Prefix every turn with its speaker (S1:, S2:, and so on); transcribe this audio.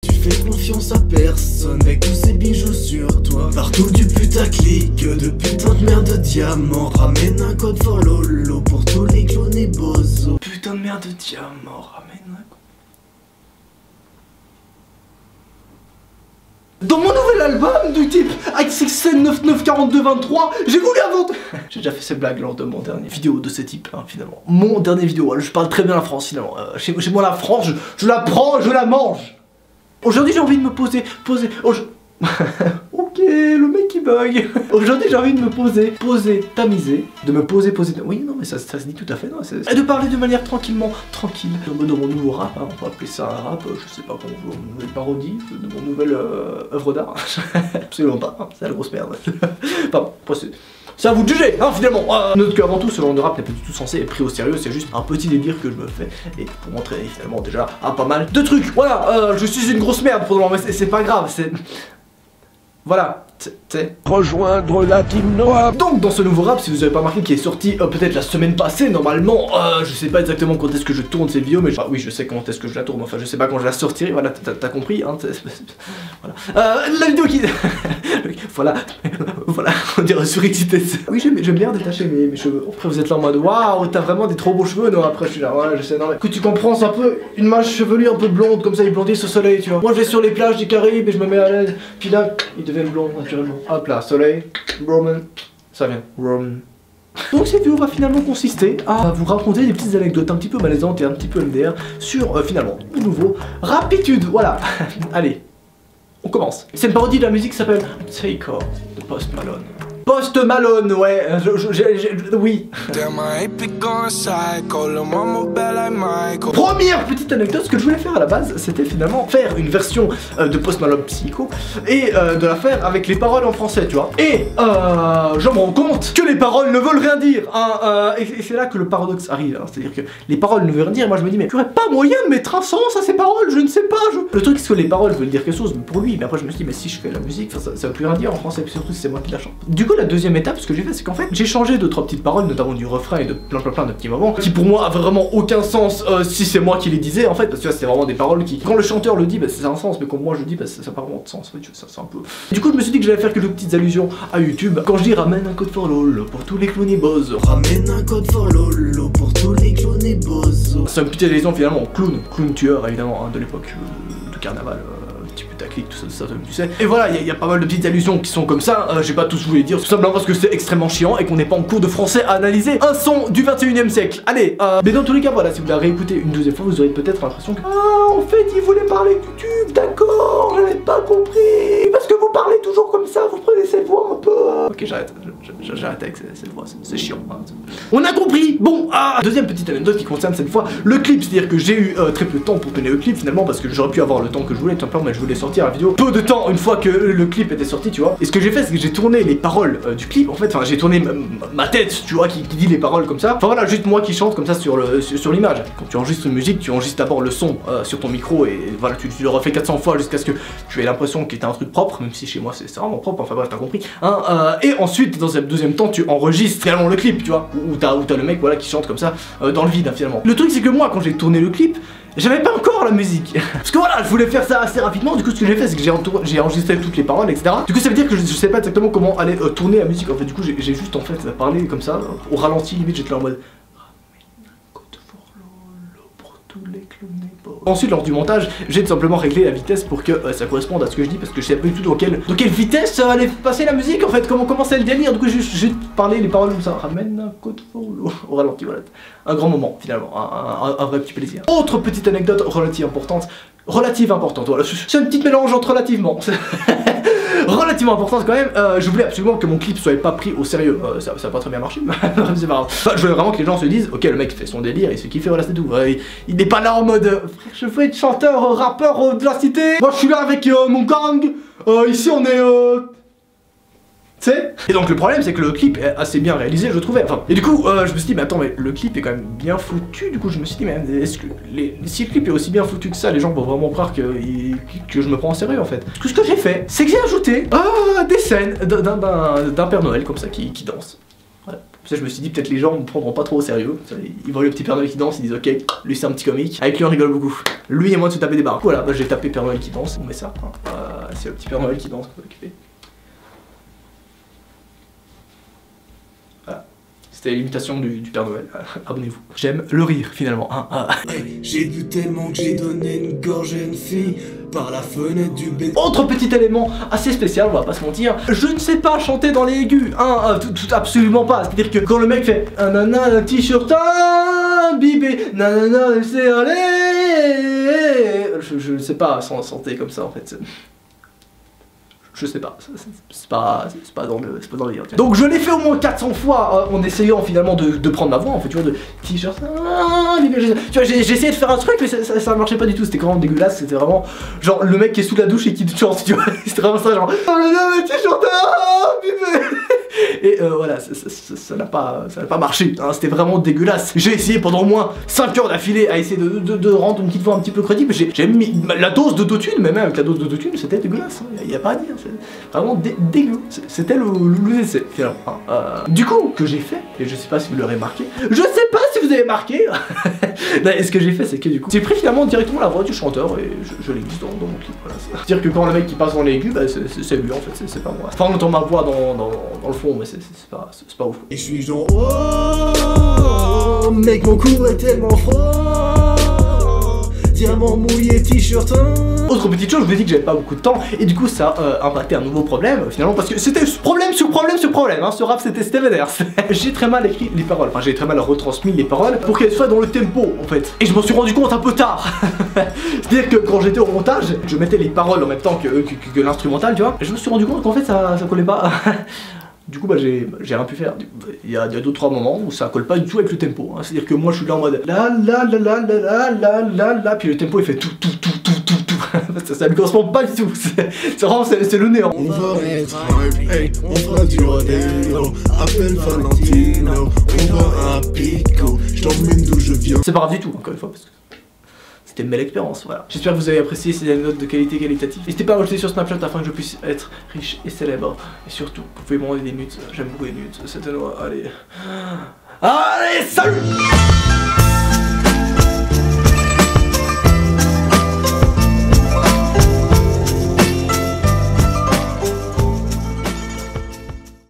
S1: Tu fais confiance à personne avec tous ces bijoux sur toi. Partout du putaclic, de putain de merde de diamant. Ramène un code for lolo pour tous les clones et bozos. Putain de merde de diamant, ramène un code. Dans mon nouvel album du type XXN994223, j'ai voulu inventer. J'ai déjà fait ces blagues lors de mon dernier vidéo de ce type, hein, finalement. Mon dernier vidéo, je parle très bien la France, finalement. Chez moi, la France, je la prends, je la mange. Aujourd'hui, j'ai envie de me poser. Ok, le mec qui bug. Aujourd'hui, j'ai envie de me poser, tamiser, de me poser. Oui, non, mais ça se dit tout à fait, non. Et de parler de manière tranquille. Dans mon nouveau rap, hein, on va appeler ça un rap, je sais pas comment on veut, une nouvelle parodie de mon nouvelle œuvre d'art. Absolument pas, hein, c'est la grosse merde. Enfin, c'est à vous de juger, hein, finalement. Note qu'avant tout, ce genre de rap n'est pas du tout censé être pris au sérieux, c'est juste un petit délire que je me fais. Et pour montrer finalement déjà pas mal de trucs. Voilà, je suis une grosse merde pour le moment, mais c'est pas grave, c'est... Voilà,
S2: rejoindre la team Noah.
S1: Donc dans ce nouveau rap, si vous avez pas remarqué, qui est sorti peut-être la semaine passée normalement, je sais pas exactement quand est-ce que je tourne cette vidéo, mais oui je sais quand est-ce que je la tourne, enfin je sais pas quand je la sortirai, voilà, t'as compris, hein, voilà. La vidéo qui... voilà, on dirait surexcité. Oui j'aime bien détacher mes cheveux. Après vous êtes là en mode, waouh, t'as vraiment des trop beaux cheveux, non, après je suis là, voilà, je sais, non mais... Écoute, tu comprends, c'est un peu une mâche chevelue un peu blonde, comme ça, ils blondissent au soleil, tu vois. Moi je vais sur les plages des Caraïbes et je me mets à l'aise, puis là, ils deviennent blonds naturellement. Hop là, soleil, Roman, ça vient, Roman. Donc cette vidéo va finalement consister à vous raconter des petites anecdotes un petit peu malaisantes et un petit peu MDR sur finalement le nouveau Rapitude, voilà. Allez, on commence. C'est une parodie de la musique qui s'appelle Take Off de Post Malone. Post Malone, ouais, oui. Première petite anecdote, ce que je voulais faire à la base, c'était finalement faire une version de Post Malone Psycho et de la faire avec les paroles en français, tu vois. Et je me rends compte que les paroles ne veulent rien dire, hein, et c'est là que le paradoxe arrive, hein, c'est-à-dire que les paroles ne veulent rien dire, et moi je me dis, mais tu aurais pas moyen de mettre un sens à ces paroles, je ne sais pas, Le truc c'est que les paroles veulent dire quelque chose pour lui, mais après je me suis dit, mais si je fais la musique, ça veut plus rien dire en français, puis surtout si c'est moi qui la chante. Du coup, la deuxième étape, ce que j'ai fait, c'est qu'en fait, j'ai changé 2-3 petites paroles, notamment du refrain et de plein de petits moments, qui pour moi avaient vraiment aucun sens si c'est moi qui les disais, en fait, parce que c'est vraiment des paroles qui, quand le chanteur le dit, bah, c'est un sens, mais quand moi je le dis, bah, ça n'a pas vraiment de sens, en fait, ça c'est un peu... Du coup, je me suis dit que j'allais faire quelques petites allusions à YouTube. Quand je dis ramène un code for lolo pour tous les clones et bozos, ramène un code for lolo pour tous les clones et bozos. C'est une petite allusion finalement au clown tueur, évidemment, hein, de l'époque du carnaval. Putaclic, tout ça, tu sais. Et voilà, il y a pas mal de petites allusions qui sont comme ça, j'ai pas tous voulu les dire, tout simplement parce que c'est extrêmement chiant et qu'on n'est pas en cours de français à analyser un son du 21e siècle. Allez, mais dans tous les cas, voilà, si vous la réécoutez une deuxième fois, vous aurez peut-être l'impression que en fait, il voulait parler de YouTube, d'accord, j'avais pas compris, parce que vous parlez toujours comme ça, vous prenez cette voix un peu... Ok, j'arrête avec cette voix, c'est chiant. Hein. On a compris. Bon, deuxième petite anecdote qui concerne cette fois le clip, c'est-à-dire que j'ai eu très peu de temps pour tourner le clip finalement, parce que j'aurais pu avoir le temps que je voulais, tout simplement, mais je voulais sortir la vidéo peu de temps une fois que le clip était sorti, tu vois. Et ce que j'ai fait, c'est que j'ai tourné les paroles du clip, en fait, enfin j'ai tourné ma tête, tu vois, qui dit les paroles comme ça. Enfin voilà, juste moi qui chante comme ça sur l'image. Quand tu enregistres une musique, tu enregistres d'abord le son sur ton micro et voilà, tu le refais 400 fois jusqu'à ce que tu aies l'impression qu'il était un truc propre, même si chez moi c'est vraiment propre, enfin bref, t'as compris. Hein, et ensuite, dans un deuxième temps, tu enregistres finalement le clip, tu vois, où t'as le mec, voilà, qui chante comme ça dans le vide, hein, finalement. Le truc, c'est que moi, quand j'ai tourné le clip, j'avais pas encore la musique. Parce que voilà, je voulais faire ça assez rapidement. Du coup, ce que j'ai fait, c'est que j'ai enregistré toutes les paroles, etc. Du coup, ça veut dire que je sais pas exactement comment aller tourner la musique. En fait, du coup, j'ai juste en fait parlé comme ça, au ralenti, limite, j'étais là en mode. Ensuite, lors du montage, j'ai tout simplement réglé la vitesse pour que ça corresponde à ce que je dis, parce que je sais pas du tout dans quelle vitesse allait passer la musique en fait, comment c'est le délire. Du coup, j'ai parlé les paroles comme ça, ramène un code for lolo au ralenti, voilà. Un grand moment finalement, un vrai petit plaisir. Autre petite anecdote relative importante, voilà, c'est un petit mélange entre relativement. Relativement importante quand même, je voulais absolument que mon clip soit pas pris au sérieux, ça a pas très bien marché, mais c'est pas grave. Enfin, je voulais vraiment que les gens se disent, ok, le mec fait son délire, il se kiffe, voilà, c'est tout. Il n'est pas là en mode, frère, je veux être chanteur, rappeur de la cité, moi je suis là avec mon gang, ici on est tu sais. Et donc le problème c'est que le clip est assez bien réalisé, je trouvais. Enfin, et du coup je me suis dit mais attends, mais le clip est quand même bien foutu. Du coup je me suis dit mais est-ce que si le clip est aussi bien foutu que ça, les gens vont vraiment croire que je me prends en sérieux en fait. Ce que j'ai fait, c'est que j'ai ajouté des scènes d'un Père Noël comme ça qui danse. Voilà. Ça, je me suis dit, peut-être les gens me prendront pas trop au sérieux. Ils voient le petit Père Noël qui danse, ils disent ok, lui c'est un petit comique. Avec lui on rigole beaucoup. Lui et moi de se taper des barres. Voilà, bah j'ai tapé Père Noël qui danse, on met ça. Hein. C'est le petit Père Noël qui danse qu'on peut occuper. Voilà. C'était l'imitation du Père Noël. Abonnez-vous. J'aime le rire finalement. Hein.
S3: J'ai bu tellement que j'ai donné une gorge à une fille par la fenêtre du bébé.
S1: Autre petit élément assez spécial, on va pas se mentir, je ne sais pas chanter dans les aigus, hein, absolument pas. C'est-à-dire que quand le mec fait un nana, un t-shirt, un bibé, nanana, laissez aller, je ne sais pas chanter comme ça en fait. Je sais pas, c'est pas dans le délire. Donc je l'ai fait au moins 400 fois en essayant finalement de prendre ma voix en fait, tu vois, de t-shirt. Tu vois, j'ai essayé de faire un truc mais ça marchait pas du tout, c'était vraiment dégueulasse, c'était vraiment genre le mec qui est sous la douche et qui te chante, tu vois, c'était vraiment ça genre t-shirt, et voilà, ça n'a pas marché, hein, c'était vraiment dégueulasse. J'ai essayé pendant au moins 5 heures d'affilée à essayer de rendre une petite voix un petit peu crédible. J'ai mis la dose de d'autotune, mais même avec la dose de d'autotune, c'était dégueulasse, il y a pas à dire, vraiment dégueu. C'était le essai finalement. Du coup, que j'ai fait, et je sais pas si vous l'aurez marqué, je sais pas si vous avez marqué, et ce que j'ai fait, c'est que du coup, j'ai pris finalement directement la voix du chanteur et je l'ai mise dans mon clip. Voilà. C'est-à-dire que quand le mec qui passe dans les aigus, bah, c'est lui en fait, c'est pas moi. Enfin, on entend ma voix dans le fond, mais c'est pas ouf.
S3: Et je suis genre oh, mec mon cou est tellement froid, diamant mouillé t-shirt.
S1: Autre petite chose, je vous ai dit que j'avais pas beaucoup de temps et du coup ça a impacté un nouveau problème finalement parce que c'était problème sur problème sur problème, hein, ce rap c'était vénère. J'ai très mal écrit les paroles, enfin j'ai très mal retransmis les paroles pour qu'elles soient dans le tempo en fait. Et je m'en suis rendu compte un peu tard. C'est-à-dire que quand j'étais au montage, je mettais les paroles en même temps que l'instrumental, tu vois. Et je me suis rendu compte qu'en fait ça collait pas. Du coup bah j'ai rien pu faire. Il y a 2-3 moments où ça colle pas du tout avec le tempo, hein. C'est-à-dire que moi je suis là en mode la puis le tempo il fait tout. Ça ne correspond pas du tout, c'est vraiment c'est le néant.
S3: On va être hype, hey, on fera du rodeo, appelle Valentino, on va à Pico, je t'emmène d'où je viens.
S1: C'est pas grave du tout, encore une fois, parce que c'était une belle expérience, voilà. J'espère que vous avez apprécié ces notes de qualité qualitative. N'hésitez pas à rajouter sur Snapchat afin que je puisse être riche et célèbre. Et surtout, vous pouvez m'envoyer des nudes, j'aime beaucoup les nudes, c'était noir, allez, salut.